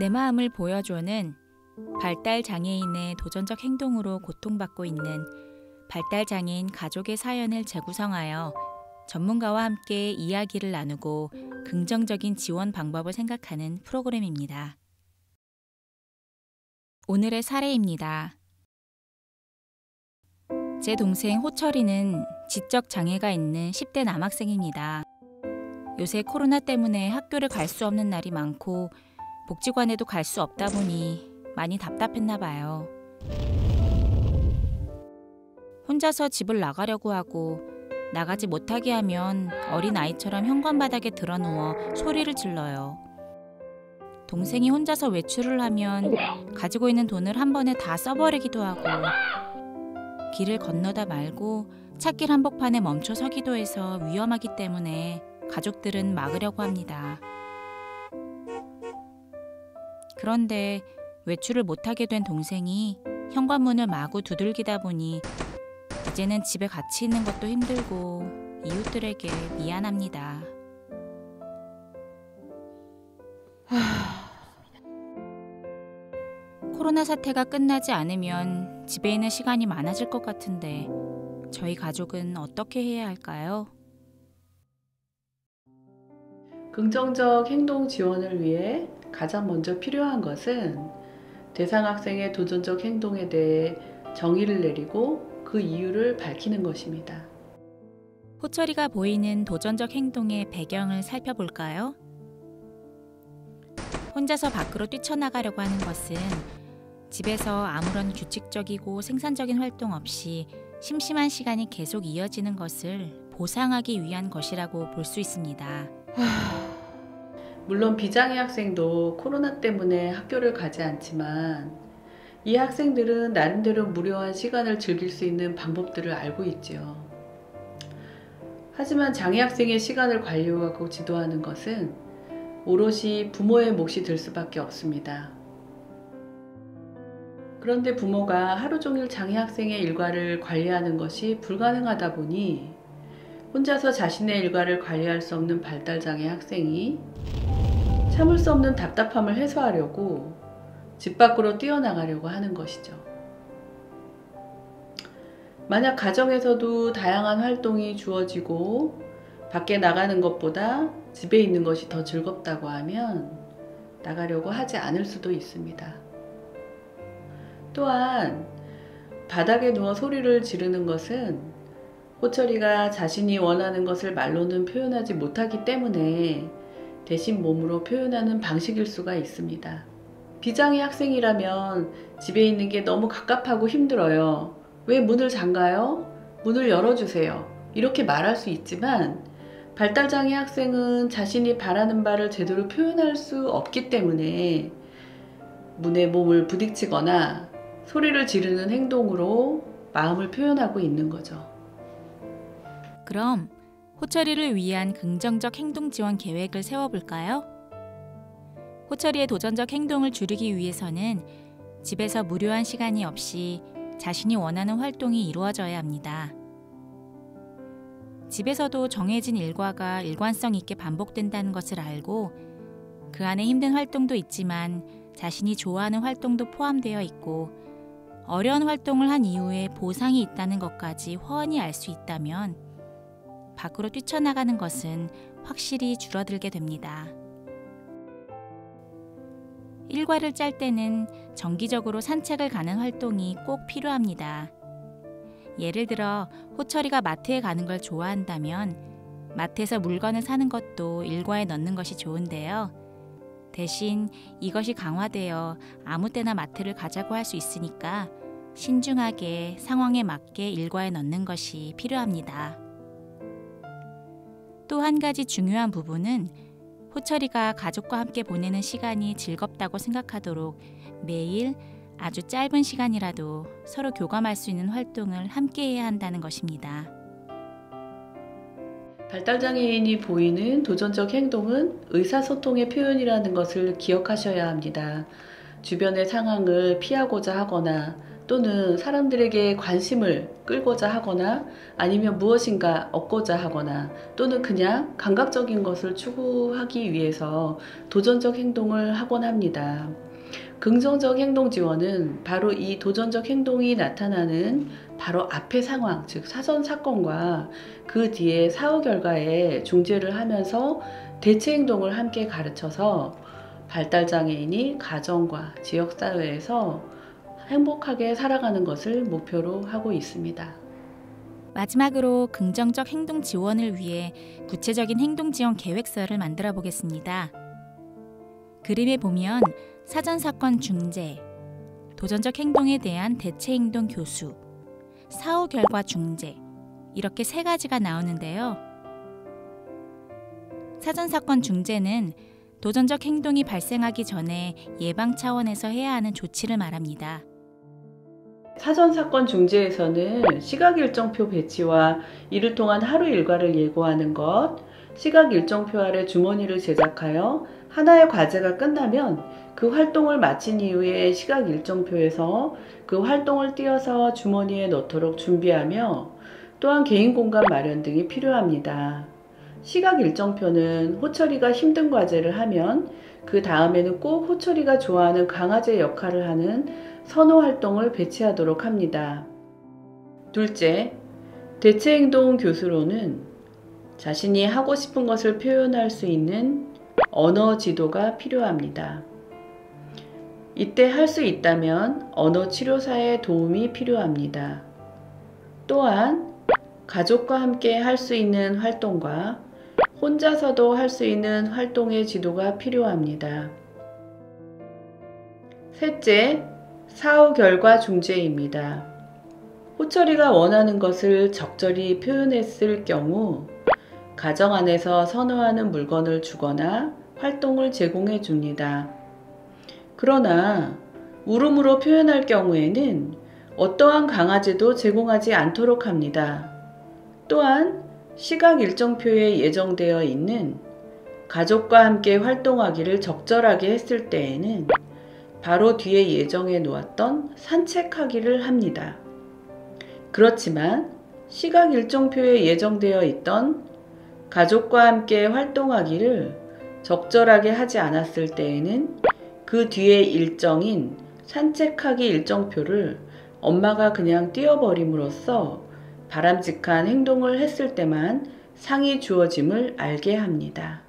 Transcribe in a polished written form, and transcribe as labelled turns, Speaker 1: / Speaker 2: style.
Speaker 1: 내 마음을 보여줘는 발달 장애인의 도전적 행동으로 고통받고 있는 발달 장애인 가족의 사연을 재구성하여 전문가와 함께 이야기를 나누고 긍정적인 지원 방법을 생각하는 프로그램입니다. 오늘의 사례입니다. 제 동생 호철이는 지적 장애가 있는 10대 남학생입니다. 요새 코로나 때문에 학교를 갈 수 없는 날이 많고 복지관에도 갈 수 없다 보니 많이 답답했나 봐요. 혼자서 집을 나가려고 하고 나가지 못하게 하면 어린아이처럼 현관바닥에 드러누워 소리를 질러요. 동생이 혼자서 외출을 하면 가지고 있는 돈을 한 번에 다 써버리기도 하고 길을 건너다 말고 찻길 한복판에 멈춰 서기도 해서 위험하기 때문에 가족들은 막으려고 합니다. 그런데 외출을 못하게 된 동생이 현관문을 마구 두들기다 보니 이제는 집에 같이 있는 것도 힘들고 이웃들에게 미안합니다. 코로나 사태가 끝나지 않으면 집에 있는 시간이 많아질 것 같은데 저희 가족은 어떻게 해야 할까요?
Speaker 2: 긍정적 행동 지원을 위해 가장 먼저 필요한 것은 대상 학생의 도전적 행동에 대해 정의를 내리고 그 이유를 밝히는 것입니다.
Speaker 1: 호철이가 보이는 도전적 행동의 배경을 살펴볼까요? 혼자서 밖으로 뛰쳐나가려고 하는 것은 집에서 아무런 규칙적이고 생산적인 활동 없이 심심한 시간이 계속 이어지는 것을 보상하기 위한 것이라고 볼 수 있습니다.
Speaker 2: 물론 비장애 학생도 코로나 때문에 학교를 가지 않지만 이 학생들은 나름대로 무료한 시간을 즐길 수 있는 방법들을 알고 있지요. 하지만 장애 학생의 시간을 관리하고 지도하는 것은 오롯이 부모의 몫이 될 수밖에 없습니다. 그런데 부모가 하루 종일 장애 학생의 일과를 관리하는 것이 불가능하다 보니 혼자서 자신의 일과를 관리할 수 없는 발달장애 학생이 참을 수 없는 답답함을 해소하려고 집 밖으로 뛰어나가려고 하는 것이죠. 만약 가정에서도 다양한 활동이 주어지고 밖에 나가는 것보다 집에 있는 것이 더 즐겁다고 하면 나가려고 하지 않을 수도 있습니다. 또한 바닥에 누워 소리를 지르는 것은 호철이가 자신이 원하는 것을 말로는 표현하지 못하기 때문에 대신 몸으로 표현하는 방식일 수가 있습니다. 비장애 학생이라면 집에 있는 게 너무 갑갑하고 힘들어요. 왜 문을 잠가요? 문을 열어주세요. 이렇게 말할 수 있지만 발달장애 학생은 자신이 바라는 바를 제대로 표현할 수 없기 때문에 문에 몸을 부딪히거나 소리를 지르는 행동으로 마음을 표현하고 있는 거죠.
Speaker 1: 그럼 호철이를 위한 긍정적 행동 지원 계획을 세워볼까요? 호철이의 도전적 행동을 줄이기 위해서는 집에서 무료한 시간이 없이 자신이 원하는 활동이 이루어져야 합니다. 집에서도 정해진 일과가 일관성 있게 반복된다는 것을 알고 그 안에 힘든 활동도 있지만 자신이 좋아하는 활동도 포함되어 있고 어려운 활동을 한 이후에 보상이 있다는 것까지 훤히 알 수 있다면 밖으로 뛰쳐나가는 것은 확실히 줄어들게 됩니다. 일과를 짤 때는 정기적으로 산책을 가는 활동이 꼭 필요합니다. 예를 들어 호철이가 마트에 가는 걸 좋아한다면 마트에서 물건을 사는 것도 일과에 넣는 것이 좋은데요. 대신 이것이 강화되어 아무 때나 마트를 가자고 할 수 있으니까 신중하게 상황에 맞게 일과에 넣는 것이 필요합니다. 또 한 가지 중요한 부분은 호철이가 가족과 함께 보내는 시간이 즐겁다고 생각하도록 매일 아주 짧은 시간이라도 서로 교감할 수 있는 활동을 함께 해야 한다는 것입니다.
Speaker 2: 발달장애인이 보이는 도전적 행동은 의사소통의 표현이라는 것을 기억하셔야 합니다. 주변의 상황을 피하고자 하거나 또는 사람들에게 관심을 끌고자 하거나 아니면 무엇인가 얻고자 하거나 또는 그냥 감각적인 것을 추구하기 위해서 도전적 행동을 하곤 합니다. 긍정적 행동 지원은 바로 이 도전적 행동이 나타나는 바로 앞의 상황, 즉 사전 사건과 그 뒤에 사후 결과에 중재를 하면서 대체 행동을 함께 가르쳐서 발달장애인이 가정과 지역사회에서 행복하게 살아가는 것을 목표로 하고 있습니다.
Speaker 1: 마지막으로 긍정적 행동 지원을 위해 구체적인 행동 지원 계획서를 만들어 보겠습니다. 그림에 보면 사전사건 중재, 도전적 행동에 대한 대체 행동 교수, 사후 결과 중재, 이렇게 세 가지가 나오는데요. 사전사건 중재는 도전적 행동이 발생하기 전에 예방 차원에서 해야 하는 조치를 말합니다.
Speaker 2: 사전사건 중재에서는 시각일정표 배치와 이를 통한 하루 일과를 예고하는 것, 시각일정표 아래 주머니를 제작하여 하나의 과제가 끝나면 그 활동을 마친 이후에 시각일정표에서 그 활동을 띄어서 주머니에 넣도록 준비하며 또한 개인 공간 마련 등이 필요합니다. 시각일정표는 호철이가 힘든 과제를 하면 그 다음에는 꼭 호철이가 좋아하는 강아지 역할을 하는 선호 활동을 배치하도록 합니다. 둘째, 대체행동 교수로는 자신이 하고 싶은 것을 표현할 수 있는 언어 지도가 필요합니다. 이때 할 수 있다면 언어 치료사의 도움이 필요합니다. 또한 가족과 함께 할 수 있는 활동과 혼자서도 할 수 있는 활동의 지도가 필요합니다. 셋째, 사후 결과 중재입니다. 호철이가 원하는 것을 적절히 표현했을 경우 가정 안에서 선호하는 물건을 주거나 활동을 제공해 줍니다. 그러나 울음으로 표현할 경우에는 어떠한 강아지도 제공하지 않도록 합니다. 또한 시각 일정표에 예정되어 있는 가족과 함께 활동하기를 적절하게 했을 때에는 바로 뒤에 예정해 놓았던 산책하기를 합니다. 그렇지만 시각 일정표에 예정되어 있던 가족과 함께 활동하기를 적절하게 하지 않았을 때에는 그 뒤에 일정인 산책하기 일정표를 엄마가 그냥 띄워버림으로써 바람직한 행동을 했을 때만 상이 주어짐을 알게 합니다.